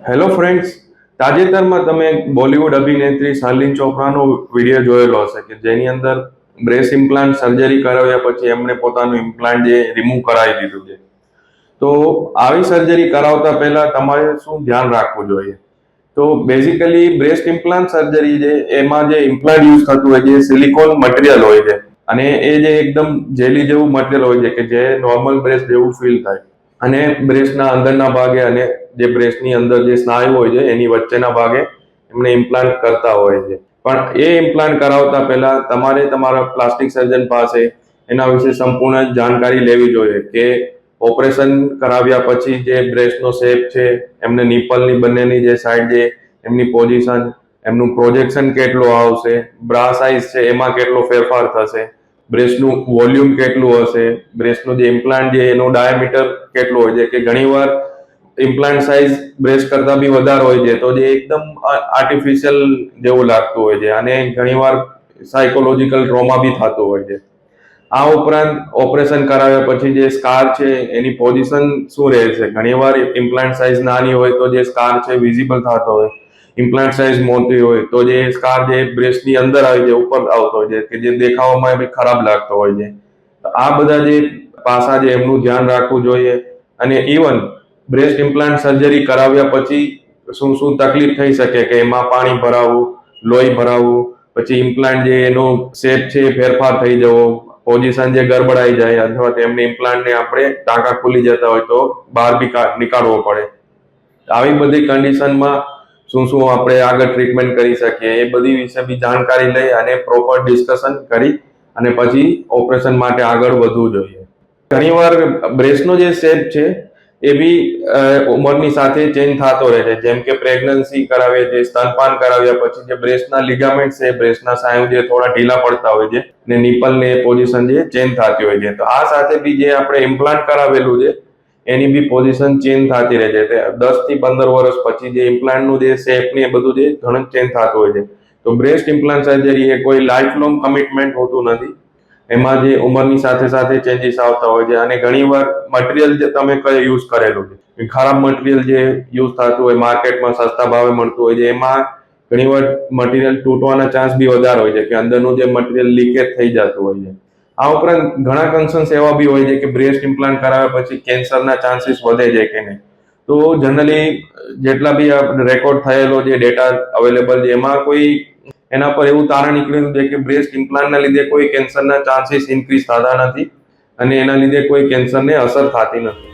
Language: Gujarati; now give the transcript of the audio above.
હેલો ફ્રેન્ડ્સ, તાજેતરમાં તમે બોલિવૂડ અભિનેત્રી શાલિન ચોપરાનો વિડીયો જોયેલો હશે કે જેની અંદર બ્રેસ્ટ ઇમ્પ્લાન્ટ સર્જરી કરાવ્યા પછી એમને પોતાનું ઇમ્પ્લાન્ટ જે રિમૂવ કરાવી દીધું છે. તો આવી સર્જરી કરાવતા પહેલા તમારે શું ધ્યાન રાખવું જોઈએ? તો બેઝિકલી બ્રેસ્ટ ઇમ્પ્લાન્ટ સર્જરી છે એમાં જે ઇમ્પ્લાન્ટ યુઝ થતું હોય છે સિલિકોન મટીરિયલ હોય છે અને એ જે એકદમ જેલી જેવું મટીરિયલ હોય છે કે જે નોર્મલ બ્રેસ્ટ જેવું ફીલ થાય અને બ્રેસ્ટના અંદરના ભાગે અને જે બ્રેસ્ટની અંદર જે સ્નાયુ હોય છે એની વચ્ચેના ભાગે એમને ઇમ્પ્લાન્ટ કરતા હોય છે. પણ એ ઇમ્પ્લાન્ટ કરાવતા પહેલા તમારે તમારા પ્લાસ્ટિક સર્જન પાસે એના વિશે સંપૂર્ણ જાણકારી લેવી જોઈએ કે ઓપરેશન કરાવ્યા પછી જે બ્રેસ્ટનો શેપ છે, એમને નિપલની બંનેની જે સાઈડ છે એમની પોઝિશન, એમનું પ્રોજેક્શન કેટલું આવશે, બ્રા સાઇઝ છે એમાં કેટલો ફેરફાર થશે, બ્રેસ્ટનું વોલ્યુમ કેટલું હશે, બ્રેસ્ટનું જે ઇમ્પ્લાન્ટ છે એનું ડાયામીટર કેટલું હોય છે કે ઘણીવાર ઇમ્પ્લાન્ટ સાઇઝ બ્રેસ્ટ કરતા બી વધારે હોય છે તો જે એકદમ આર્ટિફિશિયલ જેવું લાગતું હોય છે અને ઘણીવાર સાયકોલોજીકલ ટ્રોમા બી થતો હોય છે. આ ઉપરાંત ઓપરેશન કરાવ્યા પછી જે સ્કાર છે એની પોઝિશન શું રહેશે? ઘણીવાર ઇમ્પ્લાન્ટ સાઇઝ નાની હોય તો જે સ્કાર છે વિઝિબલ થતો હોય, ઇમ્પ્લાન્ટ સાઇઝ મોટી હોય તો જે સ્કાર જે બ્રેસ્ટની અંદર આવી જાય, ઉપર આવતો હોય છે કે જે દેખાવામાં બી ખરાબ લાગતો હોય છે. આ બધા જે પાસા છે એમનું ધ્યાન રાખવું જોઈએ. અને ઇવન બ્રેસ્ટ ઇમ્પ્લાન્ટ સર્જરી કરાવ્યા પછી શું શું તકલીફ થઈ શકે કે એમાં પાણી ભરાવવું, લોહી ભરાવવું, પછી ઇમ્પ્લાન્ટ જે એનો શેપ છે એ ફેરફાર થઈ જવો, પોઝિશન જે ગડબડાઈ જાય અથવા તેમની ઇમ્પ્લાન્ટને આપણે ટાંકા ખુલી જતા હોય તો બહાર બી નીકાળવો પડે. આવી બધી કન્ડિશનમાં શું શું આપણે આગળ ટ્રીટમેન્ટ કરી શકીએ એ બધી વિશે બી જાણકારી લઈ અને પ્રોપર ડિસ્કશન કરી અને પછી ઓપરેશન માટે આગળ વધવું જોઈએ. ઘણીવાર બ્રેસ્ટનો જે શેપ છે એ બી ઉંમરની સાથે ચેન્જ થતો રહે છે. જેમ કે પ્રેગ્નન્સી કરાવીએ છીએ, સ્તનપાન કરાવ્યા પછી જે બ્રેસ્ટના લિગામેન્ટ છે, બ્રેસ્ટના સ્નાયુ જે થોડા ઢીલા પડતા હોય છે ને નિપલની પોઝિશન જે ચેન્જ થતી હોય છે. તો આ સાથે બી જે આપણે ઇમ્પ્લાન્ટ કરાવેલું છે એની બી પોઝિશન ચેન્જ થતી રહે છે. 10 થી 15 વર્ષ પછી જે ઇમ્પ્લાન્ટનું જે શેપ ને એ બધું જે ઘણું ચેન્જ થતું હોય છે. તો બ્રેસ્ટ ઇમ્પ્લાન્ટ સર્જરી એ કોઈ લાઈફ લોંગ કમિટમેન્ટ હોતું નથી. એમાં જે ઉંમરની સાથે સાથે ચેન્જીસ આવતા હોય છે અને ઘણીવાર મટીરિયલ જે તમે કઈ યુઝ કરેલું છે, ખરાબ મટીરિયલ જે યુઝ થતું હોય માર્કેટમાં સસ્તા ભાવે મળતું હોય છે એમાં ઘણીવાર મટીરિયલ તૂટવાના ચાન્સ બી વધારે હોય છે કે અંદરનું જે મટીરિયલ લીકેજ થઈ જતું હોય છે. આ ઉપરાંત ઘણા કન્સર્ન્સ એવા બી હોય છે કે બ્રેસ્ટ ઇમ્પ્લાન્ટ કરાવ્યા પછી કેન્સરના ચાન્સીસ વધે છે કે નહીં. તો જનરલી જેટલા બી રેકોર્ડ થયેલો જે ડેટા અવેલેબલ છે એમાં કોઈ એના પર એવું તારણ નીકળેલું છે કે બ્રેસ્ટ ઇમ્પ્લાન્ટના લીધે કોઈ કેન્સરના ચાન્સીસ ઇન્ક્રીઝ થતા નથી અને એના લીધે કોઈ કેન્સરને અસર થતી નથી.